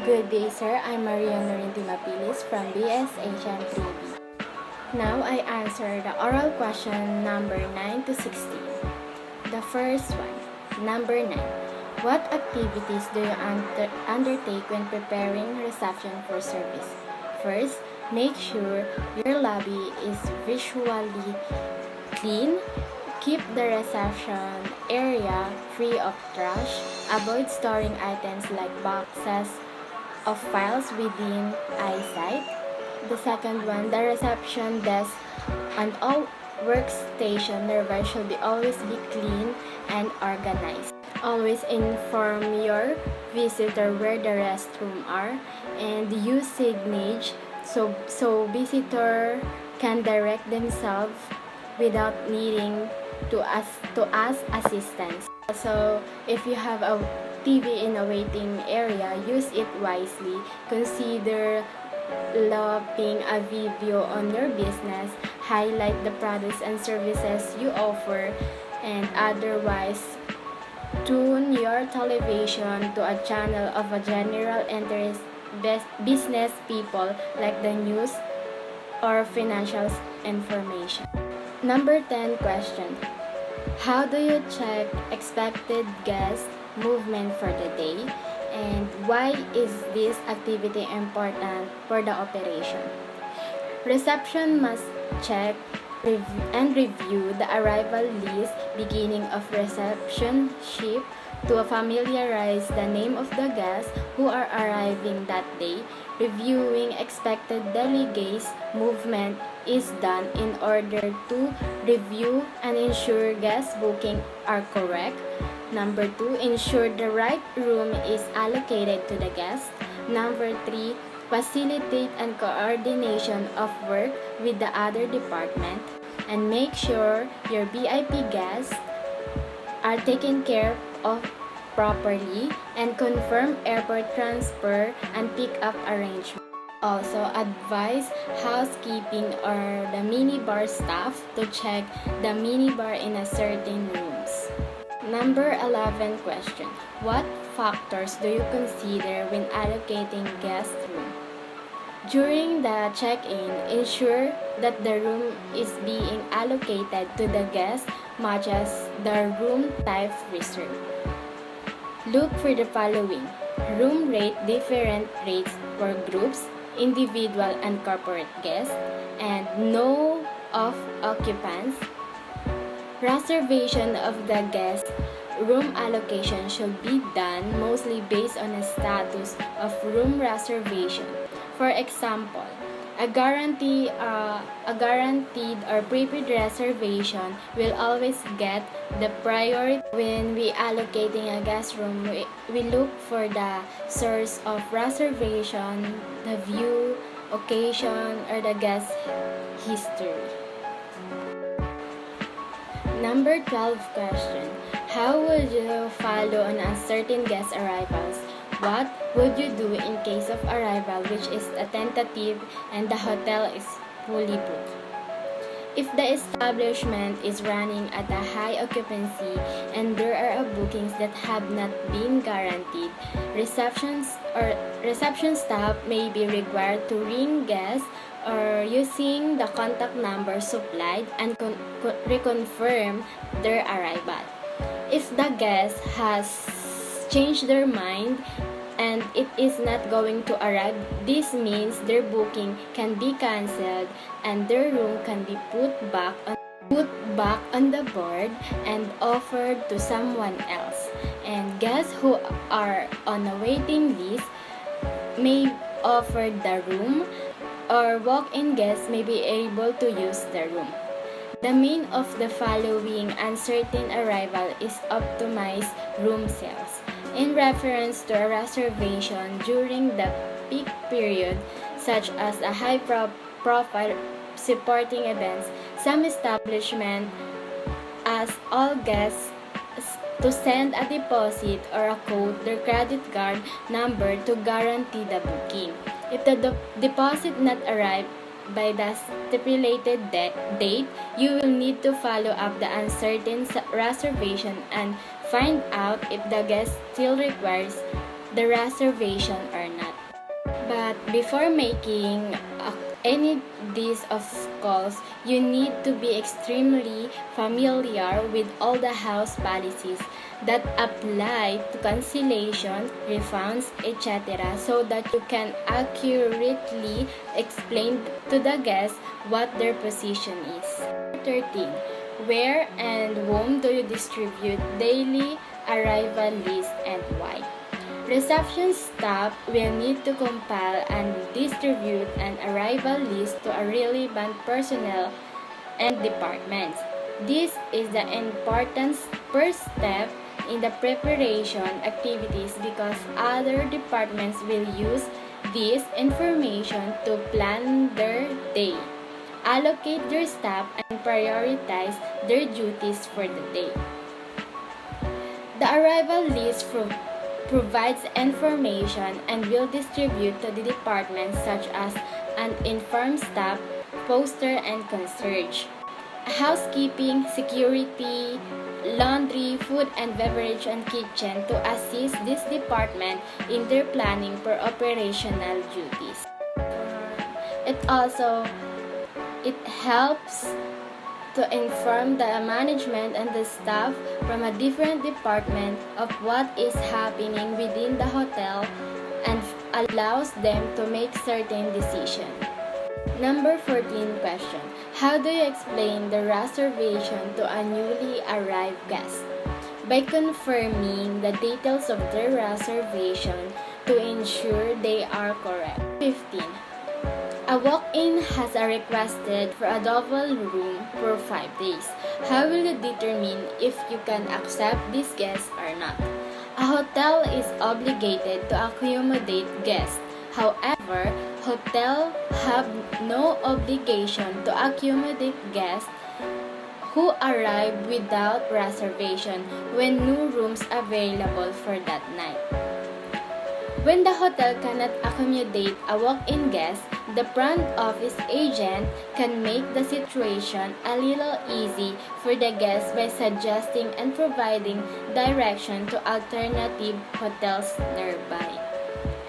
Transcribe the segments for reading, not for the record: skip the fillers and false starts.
Good day, sir. I'm Maria Norinti Mapilis from BSHM 3B. Now I answer the oral question number 9 to 16. The first one, number 9. What activities do you undertake when preparing reception for service? First, make sure your lobby is visually clean. Keep the reception area free of trash. Avoid storing items like boxes of files within eyesight. The second one, the reception desk and all workstation nearby should always be clean and organized. Always inform your visitor where the restrooms are and use signage so visitor can direct themselves without needing to ask assistance. Also, if you have a TV in a waiting area, use it wisely. Consider looping a video on your business, highlight the products and services you offer, and otherwise tune your television to a channel of a general interest business people like the news or financial information. Number 10 question. How do you check expected guest movement for the day? And why is this activity important for the operation? Reception must check and review the arrival list beginning of reception shift to familiarize the name of the guests who are arriving that day. Reviewing expected delegates' movement is done in order to review and ensure guest bookings are correct. Number 2, ensure the right room is allocated to the guest. Number 3, facilitate and coordination of work with the other department. And make sure your VIP guests are taken care of properly and confirm airport transfer and pick-up arrangement. Also, advise housekeeping or the minibar staff to check the minibar in a certain rooms. Number 11 question. What factors do you consider when allocating guest room? During the check-in, ensure that the room is being allocated to the guest matches the room type reserved. Look for the following. Room rate different rates for groups, individual and corporate guests, and no of occupants. Reservation of the guest room allocation should be done mostly based on a status of room reservation. For example, a guaranteed or prepaid reservation will always get the priority. When we allocating a guest room, we look for the source of reservation, the view, occasion, or the guest history. Number 12 question. How would you follow on uncertain guest arrivals? What would you do in case of arrival which is a tentative and the hotel is fully booked? If the establishment is running at a high occupancy and there are bookings that have not been guaranteed, reception staff may be required to ring guests or using the contact number supplied and reconfirm their arrival. If the guest has changed their mind and it is not going to arrive, this means their booking can be cancelled and their room can be put back on the board and offered to someone else. And guests who are on a waiting list may offer the room, or walk-in guests may be able to use the room. The main of the following uncertain arrival is optimized room sales. In reference to a reservation during the peak period, such as a high-profile supporting events, some establishments ask all guests to send a deposit or a code, their credit card number to guarantee the booking. If the deposit not arrive by the stipulated date, you will need to follow up the uncertain reservation and find out if the guest still requires the reservation or not. But before making any these of calls, you need to be extremely familiar with all the house policies that apply to cancellation, refunds, etc. so that you can accurately explain to the guests what their position is. 13. Where and whom do you distribute daily arrival list and why? Reception staff will need to compile and distribute an arrival list to a relevant personnel and departments. This is the important first step in the preparation activities because other departments will use this information to plan their day, allocate their staff, and prioritize their duties for the day. The arrival list provides information and will distribute to the departments such as an informed staff, poster, and concierge, housekeeping, security, laundry, food and beverage, and kitchen to assist this department in their planning for operational duties. It helps to inform the management and the staff from a different department of what is happening within the hotel and allows them to make certain decisions. Number 14 question. How do you explain the reservation to a newly arrived guest? By confirming the details of their reservation to ensure they are correct. 15. A walk-in has requested for a double room for 5 days. How will you determine if you can accept this guest or not? A hotel is obligated to accommodate guests. However, hotels have no obligation to accommodate guests who arrive without reservation when no rooms available for that night. When the hotel cannot accommodate a walk-in guest, the front office agent can make the situation a little easy for the guest by suggesting and providing direction to alternative hotels nearby.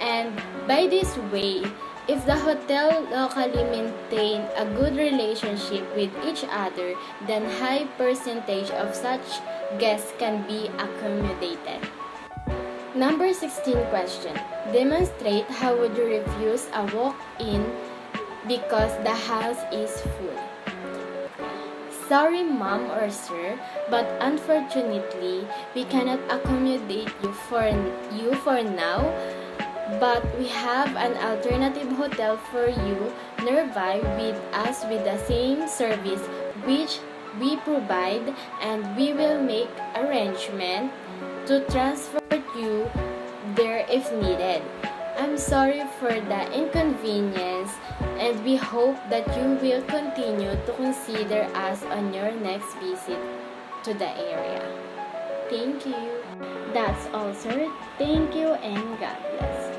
And by this way, if the hotel locally maintain a good relationship with each other, then high percentage of such guests can be accommodated. Number 16 question. Demonstrate how would you refuse a walk-in because the house is full. Sorry ma'am or sir, but unfortunately, we cannot accommodate you for now, but we have an alternative hotel for you nearby with us with the same service which we provide, and we will make arrangement to transfer you there if needed. I'm sorry for the inconvenience, and we hope that you will continue to consider us on your next visit to the area. Thank you. That's all, sir. Thank you and God bless.